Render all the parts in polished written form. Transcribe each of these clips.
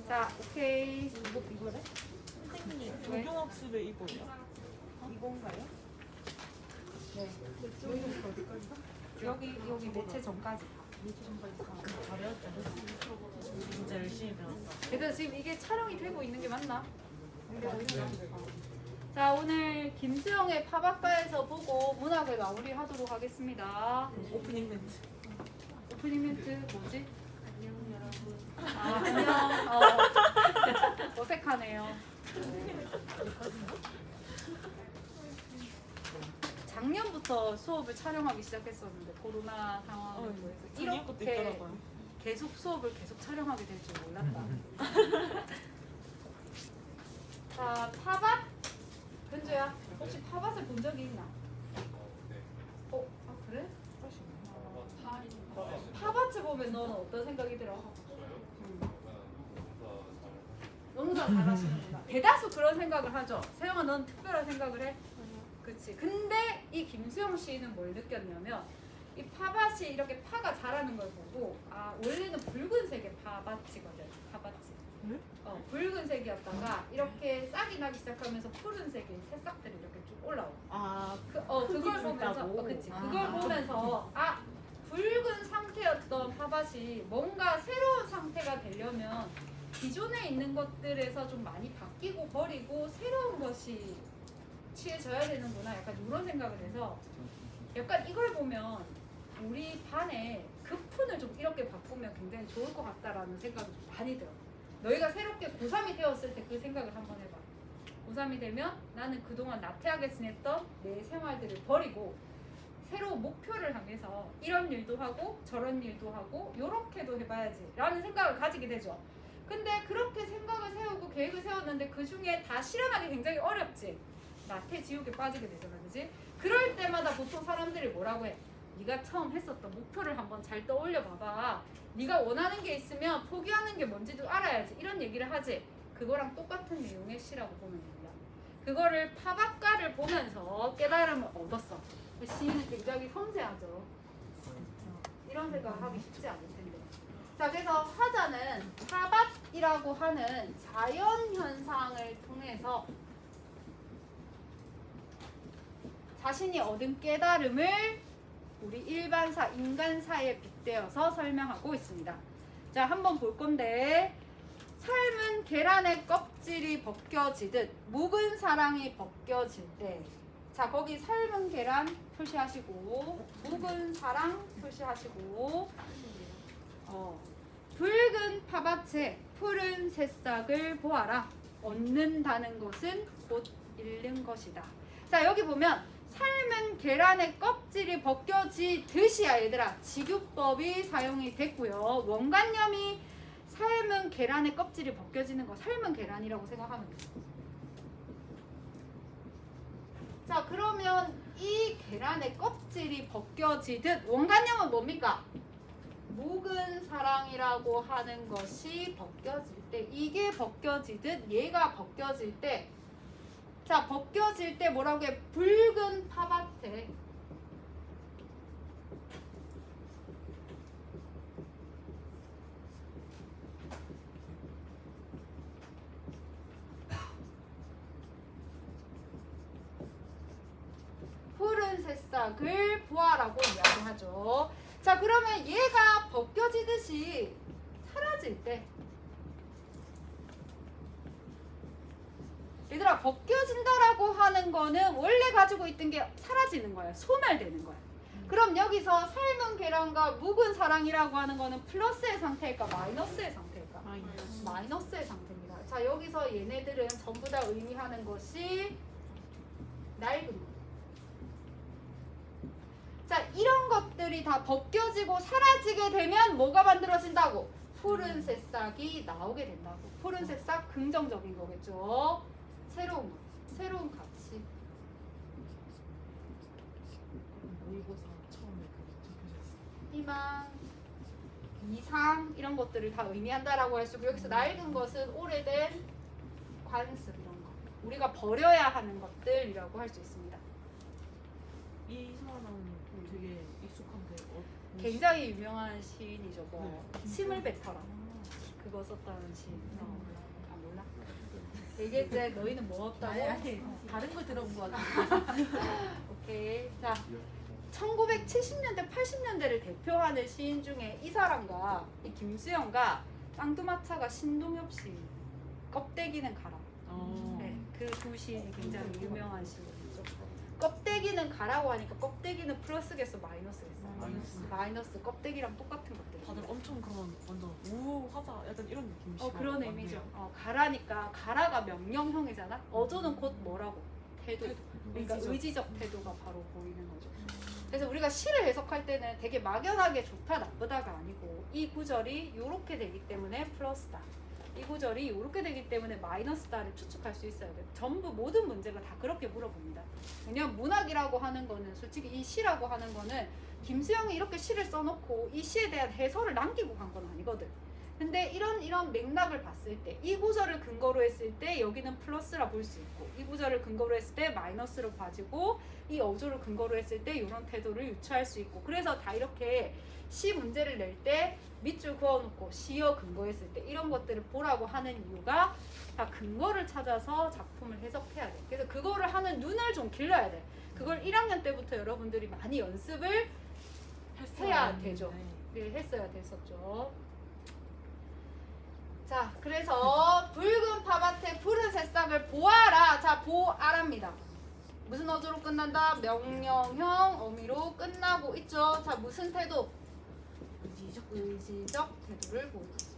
자, 오케이. 이거래? 선생님, 왜? 조경학습의 이거예요? 이건가요? 네. 여기 매체 전까지. 잘해왔잖아. 진짜 열심히 배웠어. 그래서 지금 이게 촬영이 되고 있는 게 맞나? 자, 오늘 김수영의 팝악가에서 보고 문학을 마무리하도록 하겠습니다. 오프닝 멘트. 오프닝 멘트 뭐지? 안녕 여러분. 어색하네요. 작년부터 수업을 촬영하기 시작했었는데 코로나 상황으로 해서 작년 것도 이렇게 있더라고요. 계속 수업을 계속 촬영하게 될 줄 몰랐다. 자, 팝앗 근주야, 혹시 팝앗을 본 적이 있나? 아 그래? 팝아트 보면 너는 어떤 생각이 들어? 농사 잘하시는구나. 대다수 그런 생각을 하죠. 세영아, 넌 특별한 생각을 해? 그렇지. 근데 이 김수영 씨는 뭘 느꼈냐면 이 팝아치 이렇게 파가 자라는 걸 보고 아 원래는 붉은색의 팝아치거든. 팝아치. 네? 붉은색이었다가 이렇게 싹이 나기 시작하면서 푸른색의 새싹들이 이렇게 쭉 올라와. 그걸 보면서 그치. 그걸 보면서 붉은 상태였던 팝아치 뭔가 새로운 상태가 되려면 기존에 있는 것들에서 좀 많이 바뀌고 버리고 새로운 것이 취해져야 되는구나. 약간 이런 생각을 해서 약간 이걸 보면 우리 반에 그 푼을 좀 이렇게 바꾸면 굉장히 좋을 것 같다라는 생각이 좀 많이 들어. 너희가 새롭게 고3이 되었을 때 그 생각을 한번 해봐. 고3이 되면 나는 그동안 나태하게 지냈던 내 생활들을 버리고 새로운 목표를 향해서 이런 일도 하고 저런 일도 하고 요렇게도 해봐야지 라는 생각을 가지게 되죠. 근데 그렇게 생각을 세우고 계획을 세웠는데 그 중에 다 실현하기 굉장히 어렵지. 나태 지옥에 빠지게 되잖아, 그지? 그럴 때마다 보통 사람들이 뭐라고 해? 네가 처음 했었던 목표를 한번 잘 떠올려 봐봐. 네가 원하는 게 있으면 포기하는 게 뭔지도 알아야지. 이런 얘기를 하지. 그거랑 똑같은 내용의 시라고 보면 됩니다. 그거를 팝악가를 보면서 깨달음을 얻었어. 시인은 굉장히 섬세하죠. 이런 생각을 하기 쉽지 않을 텐데. 자, 그래서 화자는 팝악이라고 하는 자연 현상을 통해서 자신이 얻은 깨달음을 우리 일반사, 인간사에 빗대어서 설명하고 있습니다. 자, 한번 볼 건데 삶은 계란의 껍질이 벗겨지듯 묵은 사랑이 벗겨질 때, 자, 거기 삶은 계란 표시하시고 묵은 사랑 표시하시고 붉은 팥밭에 푸른 새싹을 보아라. 얻는다는 것은 곧 잃는 것이다. 자, 여기 보면 삶은 계란의 껍질이 벗겨지듯이야 얘들아. 직유법이 사용이 됐고요. 원관념이 삶은 계란의 껍질이 벗겨지는 거 삶은 계란이라고 생각하면 돼요. 자, 그러면 이 계란의 껍질이 벗겨지듯 원관념은 뭡니까? 묵은 사랑이라고 하는 것이 벗겨질 때, 이게 벗겨지듯 얘가 벗겨질 때, 자, 벗겨질 때 뭐라고 해? 붉은 팥밭에 푸른 새싹을 보아라고 이야기하죠. 자, 그러면 얘가 벗겨지듯이 사라질 때, 얘들아, 벗겨진다라고 하는 거는 원래 가지고 있던 게 사라지는 거야. 소멸되는 거야. 그럼 여기서 삶은 계란과 묵은 사랑이라고 하는 거는 플러스의 상태일까 마이너스의 상태일까? 마이너스의 상태입니다. 자, 여기서 얘네들은 전부 다 의미하는 것이 낡은 것. 자, 이런 것들이 다 벗겨지고 사라지게 되면 뭐가 만들어진다고? 푸른 새싹이 나오게 된다고. 푸른 새싹 긍정적인 거겠죠. 새로운 것, 새로운 가치. 모의고사 처음에 적혀졌어. 희망, 이상 이런 것들을 다 의미한다라고 할 수 있고, 여기서 낡은 것은 오래된 관습 이런 거. 우리가 버려야 하는 것들이라고 할 수 있습니다. 이 사람 되게 익숙한데 굉장히 유명한 시인이죠. 뭐 네. 침을 뱉어라. 그거 썼다는 시. 아 몰라? 이게 이제 너희는 뭐 없다고? 아니 다른 걸 들어본 것 같아. 오케이. 자, 1970년대, 80년대를 대표하는 시인 중에 이 사람과 이 김수영과 쌍두마차가 신동엽 시. 껍데기는 가라. 네, 그 두 시인이 굉장히 유명한 시인이죠. 껍데기는 가라고 하니까 껍데기는 플러스겠어, 마이너스겠어? 마이너스. 껍데기랑 똑같은 껍데기. 다들 엄청 그런 완전 우 화자 약간 이런 느낌이시죠? 그런 의미죠. 가라니까 가라가 명령형이잖아. 어조는 곧 뭐라고? 태도. 그러니까 의지적 태도가 바로 보이는 거죠. 그래서 우리가 시를 해석할 때는 되게 막연하게 좋다 나쁘다가 아니고 이 구절이 이렇게 되기 때문에 플러스다. 이 구절이 이렇게 되기 때문에 마이너스다를 추측할 수 있어야 돼요. 전부 모든 문제가 다 그렇게 물어봅니다. 왜냐면 문학이라고 하는 거는 솔직히 이 시라고 하는 거는 김수영이 이렇게 시를 써놓고 이 시에 대한 해설을 남기고 간 건 아니거든. 근데 이런 맥락을 봤을 때 이 구절을 근거로 했을 때 여기는 플러스라 볼 수 있고 이 구절을 근거로 했을 때 마이너스로 봐지고 이 어조를 근거로 했을 때 이런 태도를 유추할 수 있고 그래서 다 이렇게 시 문제를 낼 때 밑줄 그어놓고 시어 근거했을 때 이런 것들을 보라고 하는 이유가 다 근거를 찾아서 작품을 해석해야 돼. 그래서 그거를 하는 눈을 좀 길러야 돼. 그걸 1학년 때부터 여러분들이 많이 연습을 해야 되죠. 네, 했어야 됐었죠. 자, 그래서 붉은 팝밭에 푸른 새싹을 보아라. 자, 보아랍니다. 무슨 어조로 끝난다? 명령형 어미로 끝나고 있죠. 자, 무슨 태도? 의지적 태도를 보이고 있습니다.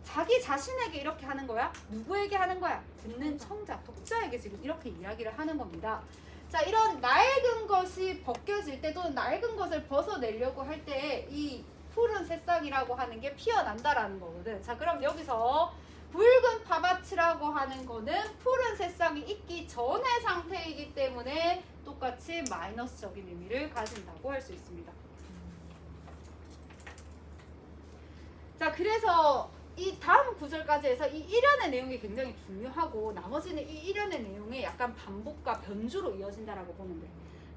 자기 자신에게 이렇게 하는 거야? 누구에게 하는 거야? 듣는 청자, 독자에게 지금 이렇게 이야기를 하는 겁니다. 자, 이런 낡은 것이 벗겨질 때 또는 낡은 것을 벗어내려고 할 때 이 푸른 새싹이라고 하는 게 피어난다라는 거거든. 자, 그럼 여기서 붉은 팝밭이라고 하는 거는 푸른 새싹이 있기 전의 상태이기 때문에 똑같이 마이너스적인 의미를 가진다고 할 수 있습니다. 자, 그래서 이 다음 구절까지 해서 이 1연의 내용이 굉장히 중요하고 나머지는 이 1연의 내용이 약간 반복과 변주로 이어진다라고 보면 돼.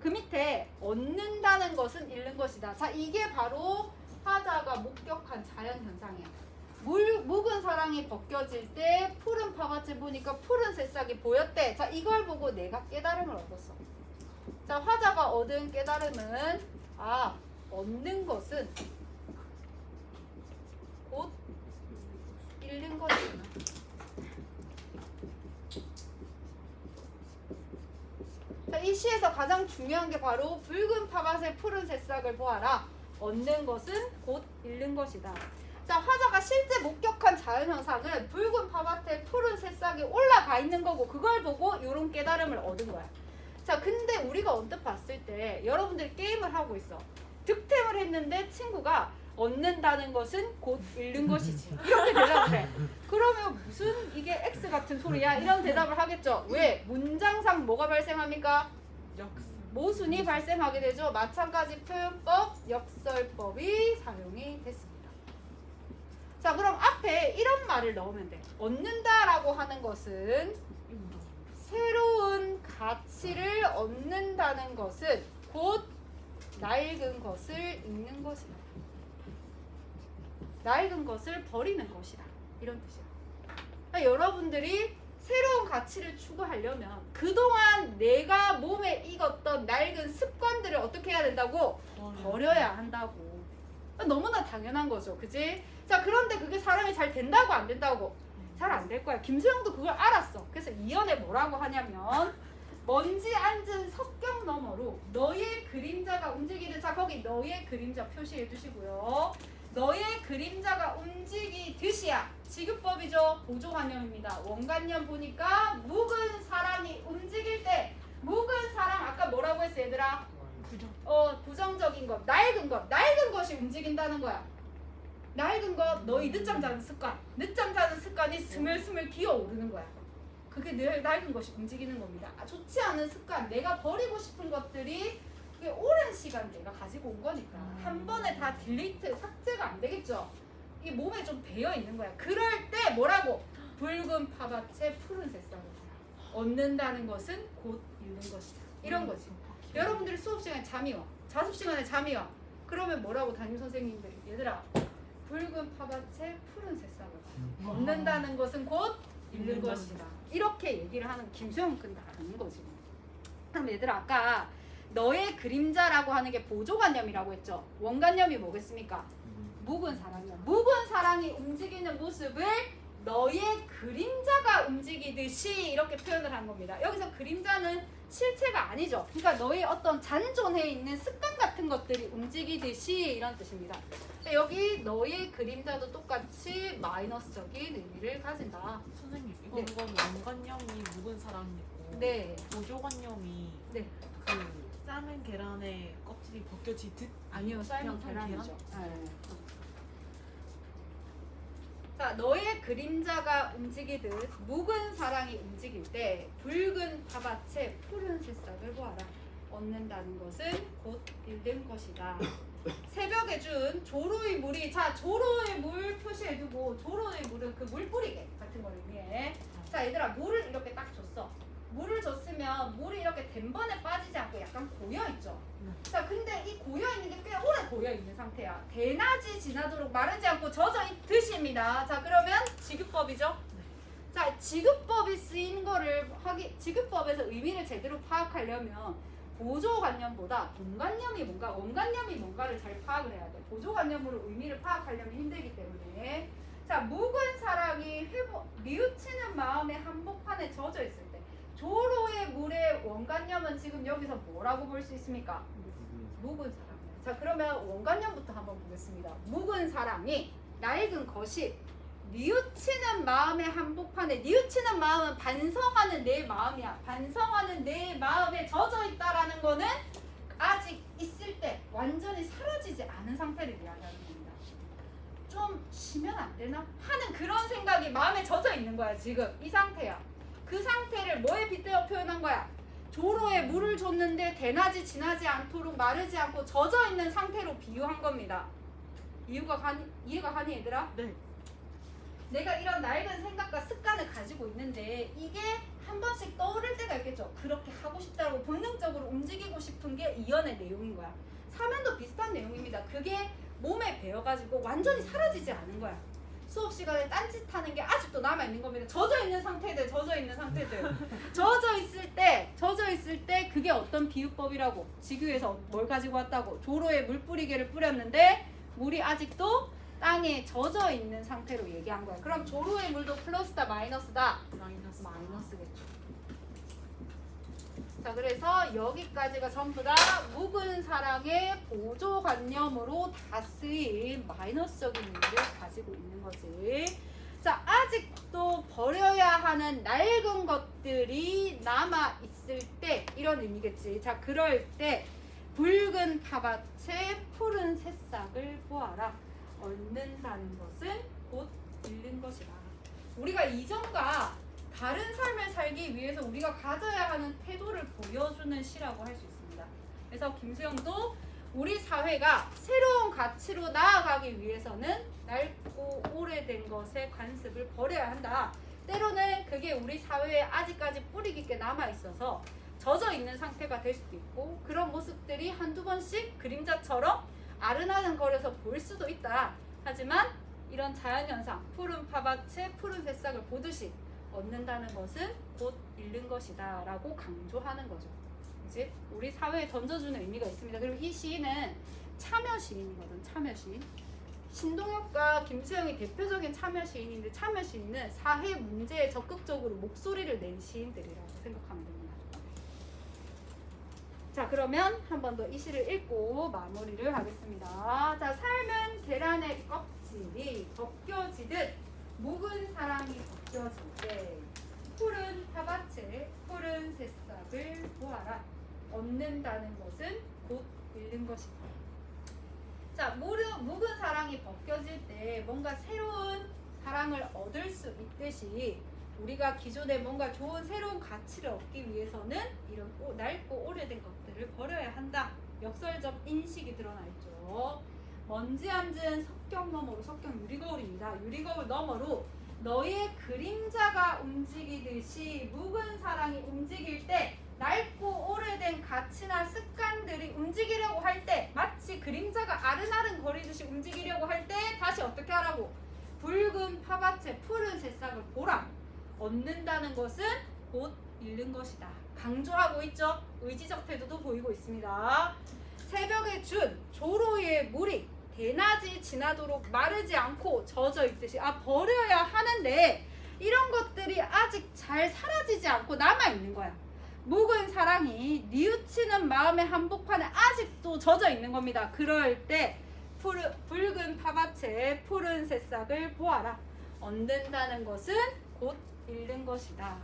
그 밑에 얻는다는 것은 잃는 것이다. 자, 이게 바로 화자가 목격한 자연현상이야. 묵은 사랑이 벗겨질 때 푸른 팝밭을 보니까 푸른 새싹이 보였대. 자, 이걸 보고 내가 깨달음을 얻었어. 자, 화자가 얻은 깨달음은 얻는 것은 곧 잃는 것이구나. 자, 이 시에서 가장 중요한 게 바로 붉은 팝밭의 푸른 새싹을 보아라. 얻는 것은 곧 잃는 것이다. 자, 화자가 실제 목격한 자연현상은 붉은 팝밭에 푸른 새싹이 올라가 있는 거고 그걸 보고 이런 깨달음을 얻은 거야. 자, 근데 우리가 언뜻 봤을 때 여러분들이 게임을 하고 있어. 득템을 했는데 친구가 얻는다는 것은 곧 잃는 것이지. 이렇게 대답을 해. 그러면 무슨 이게 X 같은 소리야? 이런 대답을 하겠죠. 왜? 문장상 뭐가 발생합니까? 모순이 발생하게 되죠. 마찬가지 표현법, 역설법이 사용이 됐습니다. 자, 그럼 앞에 이런 말을 넣으면 돼. 얻는다라고 하는 것은 새로운 가치를 얻는다는 것은 곧 낡은 것을 잃는 것이다. 낡은 것을 버리는 것이다. 이런 뜻이야. 그러니까 여러분들이 새로운 가치를 추구하려면 그동안 내가 몸에 익었던 낡은 습관들을 어떻게 해야 된다고? 버려야 한다고. 너무나 당연한 거죠. 그지? 자, 그런데 그게 사람이 잘 된다고 안 된다고? 잘 안 될 거야. 김수영도 그걸 알았어. 그래서 이연에 뭐라고 하냐면 먼지 앉은 석경 너머로 너의 그림자가 움직이는, 자, 거기 너의 그림자 표시해 주시고요. 너의 그림자가 움직이듯이야. 지급법이죠. 보조관념입니다. 원관념 보니까 묵은 사랑이 움직일 때, 묵은 사랑 아까 뭐라고 했어 얘들아? 부정적인 것, 낡은 것이 움직인다는 거야. 낡은 것, 너희 늦잠 자는 습관, 늦잠 자는 습관이 스물스물 기어오르는 거야. 그게 늘 낡은 것이 움직이는 겁니다. 좋지 않은 습관, 내가 버리고 싶은 것들이 그게 오랜 시간 내가 가지고 온 거니까 한 번에 다 딜리트, 삭제가 안 되겠죠. 이 몸에 좀 배어 있는 거야. 그럴 때 뭐라고? 붉은 팝밭에 푸른 새싹을 얻는다는 것은 곧 잃는 것이다. 이런 거지. 여러분들이 수업 시간에 잠이 와, 자습 시간에 잠이 와. 그러면 뭐라고 담임 선생님들이 얘들아 붉은 파밭에 푸른 새싹을 얻는다는 것은 곧 잃는 것이다. 이렇게 얘기를 하는 김수영 끈다 하는 거지. 그럼 얘들아 아까 너의 그림자라고 하는 게 보조관념이라고 했죠. 원관념이 뭐겠습니까? 묵은 사랑이요. 묵은 사랑이 움직이는 모습을 너의 그림자가 움직이듯이 이렇게 표현을 한 겁니다. 여기서 그림자는 실체가 아니죠. 그러니까 너의 어떤 잔존해 있는 습관 같은 것들이 움직이듯이 이런 뜻입니다. 여기 너의 그림자도 똑같이 마이너스적인 의미를 가진다. 선생님 이거 네. 그건 원관념이 묵은 사랑이고 네. 보조관념이 네. 그 삶은 계란의 껍질이 벗겨지듯 아니요, 삶은 그냥 계란이죠. 네. 자, 너의 그림자가 움직이듯 묵은 사랑이 움직일 때 붉은 파밭에 푸른 새싹을 보아라. 얻는다는 것은 곧 잃는 것이다. 새벽에 준 조로의 물이, 자, 조로의 물 표시해두고, 조로의 물은 그 물뿌리개 같은 걸 의미해. 자, 얘들아, 물을 이렇게 딱 줬어. 물을 줬으면 물이 이렇게 덴번에 빠지지 않고 약간 고여있죠. 자, 근데 이 고여있는 게 꽤 오래 고여있는 상태야. 대낮이 지나도록 마르지 않고 젖어있듯입니다. 자, 그러면 지급법이죠. 자, 지급법이 쓰인 거를 지급법에서 의미를 제대로 파악하려면 보조관념보다 동관념이 뭔가, 원관념이 뭔가를 잘 파악을 해야 돼. 보조관념으로 의미를 파악하려면 힘들기 때문에. 자, 묵은 사랑이 뉘우치는 마음의 한복판에 젖어 있을 때 조로의 물의 원관념은 지금 여기서 뭐라고 볼 수 있습니까? 묵은 사랑. 자, 그러면 원관념부터 한번 보겠습니다. 묵은 사랑이 낡은 것이 뉘우치는 마음의 한복판에, 뉘우치는 마음은 반성하는 내 마음이야. 반성하는 내 마음에 젖어 있다라는 거는 아직 있을 때 완전히 사라지지 않은 상태를 이야기하는 겁니다. 좀 쉬면 안 되나 하는 그런 생각이 마음에 젖어 있는 거야. 지금 이 상태야. 그 상태를 뭐에 빗대어 표현한 거야? 조로에 물을 줬는데 대낮이 지나지 않도록 마르지 않고 젖어 있는 상태로 비유한 겁니다. 이해가 가니 얘들아? 네. 내가 이런 낡은 생각과 습관을 가지고 있는데 이게 한 번씩 떠오를 때가 있겠죠. 그렇게 하고 싶다고 본능적으로 움직이고 싶은 게 이연의 내용인 거야. 사면도 비슷한 내용입니다. 그게 몸에 배어가지고 완전히 사라지지 않은 거야. 수업 시간에 딴짓하는 게 아직도 남아있는 겁니다. 젖어있는 상태들. 젖어 있을 때 그게 어떤 비유법이라고? 지구에서 뭘 가지고 왔다고? 조로에 물뿌리개를 뿌렸는데 물이 아직도 땅에 젖어 있는 상태로 얘기한 거야. 그럼 조로의 물도 플러스다 마이너스다? 마이너스겠죠. 자, 그래서 여기까지가 전부 다 묵은 사랑의 보조관념으로 다 쓰인 마이너스적인 의미를 가지고 있는 거지. 자, 아직도 버려야 하는 낡은 것들이 남아 있을 때 이런 의미겠지. 자, 그럴 때 붉은 파밭에 푸른 새싹을 보아라. 얻는다는 것은 곧 잃는 것이다. 우리가 이전과 다른 삶을 살기 위해서 우리가 가져야 하는 태도를 보여주는 시라고 할 수 있습니다. 그래서 김수영도 우리 사회가 새로운 가치로 나아가기 위해서는 낡고 오래된 것의 관습을 버려야 한다. 때로는 그게 우리 사회에 아직까지 뿌리 깊게 남아있어서 젖어 있는 상태가 될 수도 있고 그런 모습들이 한두 번씩 그림자처럼 아른아른 거려서 볼 수도 있다. 하지만 이런 자연현상, 푸른 파밭에 푸른 새싹을 보듯이 얻는다는 것은 곧 잃는 것이다 라고 강조하는 거죠. 이제 우리 사회에 던져주는 의미가 있습니다. 그리고 이 시인은 참여 시인이거든. 참여 시인. 신동엽과 김수영이 대표적인 참여 시인인데 참여 시인은 사회 문제에 적극적으로 목소리를 낸 시인들이라고 생각하면 됩니다. 자, 그러면 한 번 더 이 시를 읽고 마무리를 하겠습니다. 자, 삶은 계란의 껍질이 벗겨지듯 묵은 사랑이 벗겨질 때 푸른 파밭에 푸른 새싹을 보아라. 얻는다는 것은 곧 잃는 것이다. 자, 묵은 사랑이 벗겨질 때 뭔가 새로운 사랑을 얻을 수 있듯이 우리가 기존에 뭔가 좋은 새로운 가치를 얻기 위해서는 이런 낡고 오래된 것들을 버려야 한다. 역설적 인식이 드러나 있죠. 먼지 앉은 석경 너머로, 석경 유리거울입니다. 유리거울 너머로 너의 그림자가 움직이듯이 묵은 사랑이 움직일 때 낡고 오래된 가치나 습관들이 움직이려고 할 때 마치 그림자가 아른아른 거리듯이 움직이려고 할 때 다시 어떻게 하라고? 붉은 파밭에 푸른 새싹을 보라. 얻는다는 것은 곧 잃는 것이다. 강조하고 있죠. 의지적 태도도 보이고 있습니다. 새벽에 준 조로의 물이 대낮이 지나도록 마르지 않고 젖어 있듯이 버려야 하는데 이런 것들이 아직 잘 사라지지 않고 남아있는 거야. 묵은 사랑이 뉘우치는 마음의 한복판에 아직도 젖어 있는 겁니다. 그럴 때 붉은 파밭에 푸른 새싹을 보아라. 얻는다는 것은 곧 잃는 것이다.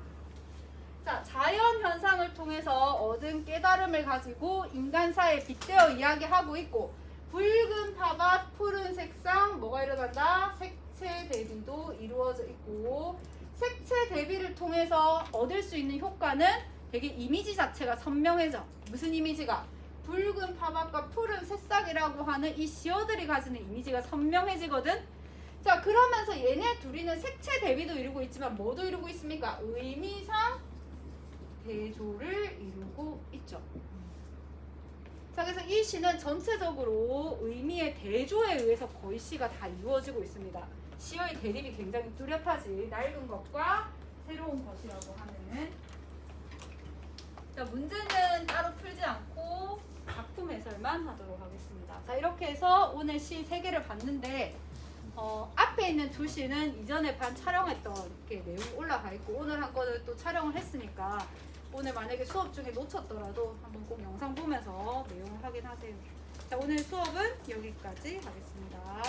자, 자연 현상을 통해서 얻은 깨달음을 가지고 인간사에 빗대어 이야기하고 있고, 붉은 파밭 푸른 색상 뭐가 일어난다? 색채 대비도 이루어져 있고, 색채 대비를 통해서 얻을 수 있는 효과는 되게 이미지 자체가 선명해져. 무슨 이미지가? 붉은 파밭과 푸른 새싹이라고 하는 이 시어들이 가지는 이미지가 선명해지거든. 자, 그러면서 얘네 둘이는 색채 대비도 이루고 있지만 뭐도 이루고 있습니까? 의미상 대조를 이루고 있죠. 자, 그래서 이 시는 전체적으로 의미의 대조에 의해서 거의 시가 다 이루어지고 있습니다. 시의 대립이 굉장히 뚜렷하지. 낡은 것과 새로운 것이라고 하는. 자, 문제는 따로 풀지 않고 작품 해설만 하도록 하겠습니다. 자, 이렇게 해서 오늘 시 3개를 봤는데 앞에 있는 2시는 이전에 촬영했던 이렇게 내용이 올라가 있고, 오늘 한 거를 또 촬영을 했으니까 오늘 만약에 수업 중에 놓쳤더라도 한번 꼭 영상 보면서 내용을 확인하세요. 자, 오늘 수업은 여기까지 하겠습니다.